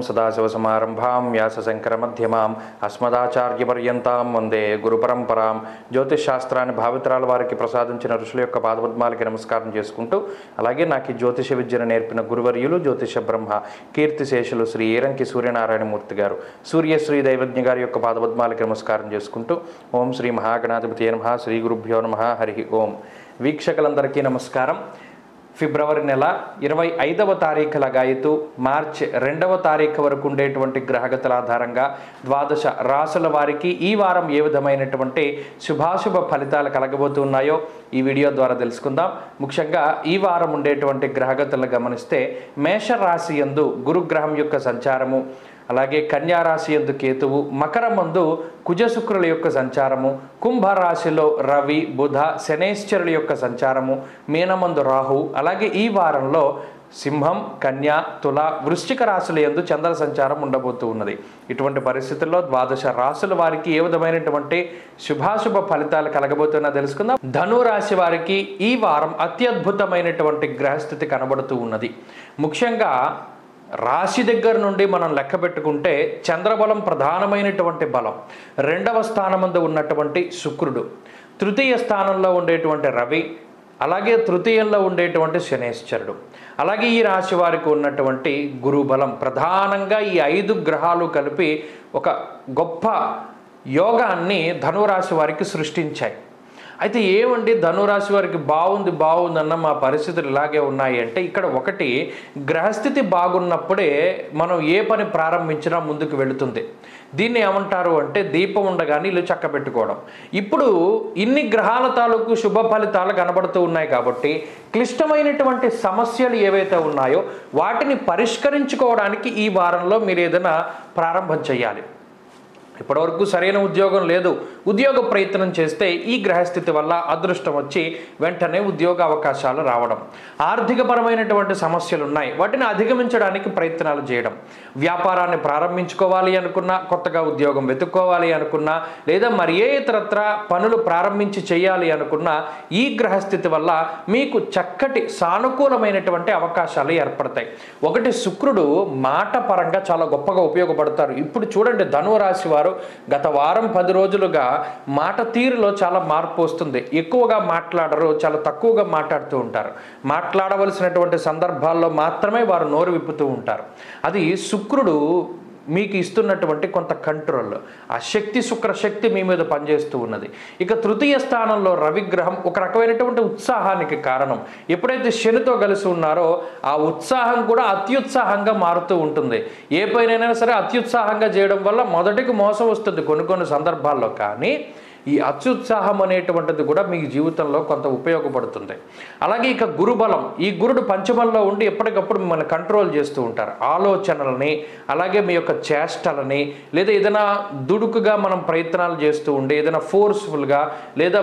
సదాశివసమారంభాం వ్యాసశంకరమధ్యమాం అస్మదాచార్యపర్యంతాం వందే గురుపరంపరాం. జ్యోతిష్ శాస్త్రాన్ని భావితరాల వారికి ప్రసాదించిన ఋషుల యొక్క పాదపద్మాలకి నమస్కారం చేసుకుంటూ, అలాగే నాకు ఈ జ్యోతిష విద్యను నేర్పిన గురువర్యులు జ్యోతిష బ్రహ్మ కీర్తిశేషులు శ్రీ ఏరంకి సూర్యనారాయణమూర్తి గారు, సూర్యశ్రీ దైవజ్ఞ గారి యొక్క పాదపద్మాలకి నమస్కారం చేసుకుంటూ, ఓం శ్రీ మహాగణాధిపతి నమః, శ్రీ గురుభ్యో నమః, హరి ఓం. వీక్షకులందరికీ నమస్కారం. ఫిబ్రవరి నెల 25వ తారీఖు లగాయతూ మార్చి 2వ తారీఖు వరకు ఉండేటువంటి గ్రహగతుల ఆధారంగా ద్వాదశ రాసుల వారికి ఈ వారం ఏ విధమైనటువంటి శుభాశుభ ఫలితాలు కలగబోతున్నాయో ఈ వీడియో ద్వారా తెలుసుకుందాం. ముఖ్యంగా ఈ వారం ఉండేటువంటి గ్రహగతులను గమనిస్తే మేషరాశి యందు గురుగ్రహం యొక్క సంచారము, అలాగే కన్యారాశి యందు కేతువు, మకరమందు కుజశుక్రుల యొక్క సంచారము, కుంభరాశిలో రవి బుధ శనేశ్వరుల యొక్క సంచారము, మీనమందు రాహు, అలాగే ఈ వారంలో సింహం కన్యా తుల వృశ్చిక రాశుల యందు చంద్ర సంచారం ఉండబోతూ ఉన్నది. ఇటువంటి పరిస్థితుల్లో ద్వాదశ రాశుల వారికి ఏ విధమైనటువంటి శుభాశుభ ఫలితాలు కలగబోతున్నా తెలుసుకుందాం. ధను రాశి వారికి ఈ వారం అత్యద్భుతమైనటువంటి గ్రహస్థితి కనబడుతూ ఉన్నది. ముఖ్యంగా రాశి దగ్గర నుండి మనం లెక్క పెట్టుకుంటే చంద్రబలం ప్రధానమైనటువంటి బలం, 2వ స్థానమందు ఉన్నటువంటి శుక్రుడు, తృతీయ స్థానంలో ఉండేటువంటి రవి, అలాగే తృతీయంలో ఉండేటువంటి శనేశ్వరుడు, అలాగే ఈ రాశి వారికి ఉన్నటువంటి గురుబలం, ప్రధానంగా ఈ 5 గ్రహాలు కలిపి ఒక గొప్ప యోగాన్ని ధనురాశి వారికి సృష్టించాయి. అయితే ఏమండి ధనురాశి వారికి బాగుందన్న మా పరిస్థితులు ఇలాగే ఉన్నాయి అంటే, ఇక్కడ ఒకటి గ్రహస్థితి బాగున్నప్పుడే మనం ఏ పని ప్రారంభించినా ముందుకు వెళుతుంది. దీన్ని ఏమంటారు అంటే దీపం ఉండగానే ఇల్లు చక్క పెట్టుకోవడం. ఇప్పుడు ఇన్ని గ్రహాల తాలూకు శుభ ఫలితాలు కనబడుతూ ఉన్నాయి కాబట్టి క్లిష్టమైనటువంటి సమస్యలు ఏవైతే ఉన్నాయో వాటిని పరిష్కరించుకోవడానికి ఈ వారంలో మీరు ఏదైనా ప్రారంభం చేయాలి. ఇప్పటివరకు సరైన ఉద్యోగం లేదు, ఉద్యోగ ప్రయత్నం చేస్తే ఈ గ్రహస్థితి వల్ల అదృష్టం వచ్చి వెంటనే ఉద్యోగ అవకాశాలు రావడం, ఆర్థికపరమైనటువంటి సమస్యలు ఉన్నాయి వాటిని అధిగమించడానికి ప్రయత్నాలు చేయడం, వ్యాపారాన్ని ప్రారంభించుకోవాలి అనుకున్నా, కొత్తగా ఉద్యోగం వెతుక్కోవాలి అనుకున్నా, లేదా మరి ఏ ఇతరత్ర పనులు ప్రారంభించి చేయాలి అనుకున్నా ఈ గ్రహస్థితి వల్ల మీకు చక్కటి సానుకూలమైనటువంటి అవకాశాలు ఏర్పడతాయి. ఒకటి, శుక్రుడు మాట పరంగా చాలా గొప్పగా ఉపయోగపడతారు. ఇప్పుడు చూడండి ధనురాశి వారు గత వారం 10 రోజులుగా మాట తీరులో చాలా మార్పు వస్తుంది. ఎక్కువగా మాట్లాడరు, చాలా తక్కువగా మాట్లాడుతూ ఉంటారు. మాట్లాడవలసినటువంటి సందర్భాల్లో మాత్రమే వారు నోరు విప్పుతూ ఉంటారు. అది శుక్రుడు మీకు ఇస్తున్నటువంటి కొంత కంట్రోల్, ఆ శక్తి శుక్రశక్తి మీ మీద పనిచేస్తూ ఉన్నది. ఇక తృతీయ స్థానంలో రవిగ్రహం ఒక రకమైనటువంటి ఉత్సాహానికి కారణం. ఎప్పుడైతే శనితో కలిసి ఉన్నారో ఆ ఉత్సాహం కూడా అత్యుత్సాహంగా మారుతూ ఉంటుంది. ఏ పైనైనా సరే అత్యుత్సాహంగా చేయడం వల్ల మొదటికి మోసం వస్తుంది కొన్ని సందర్భాల్లో, కానీ ఈ అత్యుత్సాహం అనేటువంటిది కూడా మీ జీవితంలో కొంత ఉపయోగపడుతుంది. అలాగే ఇక గురుబలం, ఈ గురుడు పంచమంలో ఉండి ఎప్పటికప్పుడు మిమ్మల్ని కంట్రోల్ చేస్తూ ఉంటారు. ఆలోచనలని, అలాగే మీ యొక్క చేష్టలని, లేదా ఏదైనా దుడుకుగా మనం ప్రయత్నాలు చేస్తూ ఉండే ఏదైనా ఫోర్స్ఫుల్గా, లేదా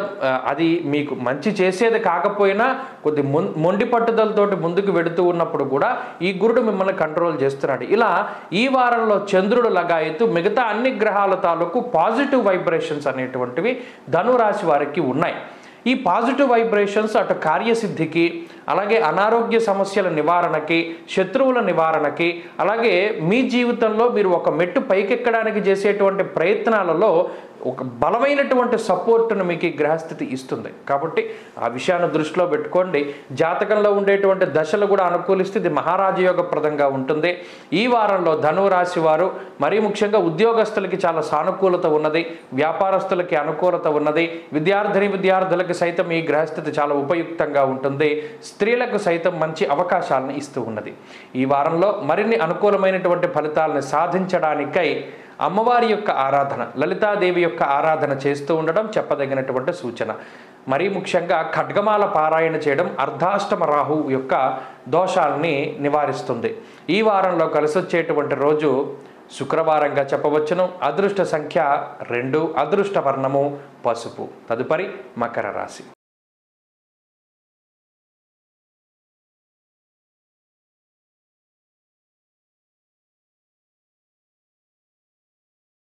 అది మీకు మంచి చేసేది కాకపోయినా కొద్ది మొండి పట్టుదలతోటి ముందుకు వెడుతూ ఉన్నప్పుడు కూడా ఈ గురుడు మిమ్మల్ని కంట్రోల్ చేస్తున్నాడు. ఇలా ఈ వారంలో చంద్రుడు లగాయతూ మిగతా అన్ని గ్రహాల తాలూకు పాజిటివ్ వైబ్రేషన్స్ అనేటువంటివి ధనురాశి వారికి ఉన్నాయి. ఈ పాజిటివ్ వైబ్రేషన్స్ అటు కార్యసిద్ధికి, అలాగే అనారోగ్య సమస్యల నివారణకి, శత్రువుల నివారణకి, అలాగే మీ జీవితంలో మీరు ఒక మెట్టు పైకెక్కడానికి చేసేటువంటి ప్రయత్నాలలో ఒక బలమైనటువంటి సపోర్టును మీకు ఈ గ్రహస్థితి ఇస్తుంది. కాబట్టి ఆ విషయాన్ని దృష్టిలో పెట్టుకోండి. జాతకంలో ఉండేటువంటి దశలు కూడా అనుకూలిస్తే ఇది మహారాజయోగప్రదంగా ఉంటుంది. ఈ వారంలో ధనురాశి వారు మరీ ముఖ్యంగా ఉద్యోగస్తులకి చాలా సానుకూలత ఉన్నది, వ్యాపారస్తులకి అనుకూలత ఉన్నది, విద్యార్థులకు సైతం ఈ గ్రహస్థితి చాలా ఉపయుక్తంగా ఉంటుంది, స్త్రీలకు సైతం మంచి అవకాశాలను ఇస్తూ ఉన్నది. ఈ వారంలో మరిన్ని అనుకూలమైనటువంటి ఫలితాలను సాధించడానికై అమ్మవారి యొక్క ఆరాధన, లలితాదేవి యొక్క ఆరాధన చేస్తూ ఉండడం చెప్పదగినటువంటి సూచన. మరీ ముఖ్యంగా ఖడ్గమాల పారాయణ చేయడం అర్ధాష్టమ రాహు యొక్క దోషాలని నివారిస్తుంది. ఈ వారంలో కలిసొచ్చేటువంటి రోజు శుక్రవారంగా చెప్పవచ్చును. అదృష్ట సంఖ్య 2, అదృష్ట వర్ణము పసుపు. తదుపరి మకర రాశి.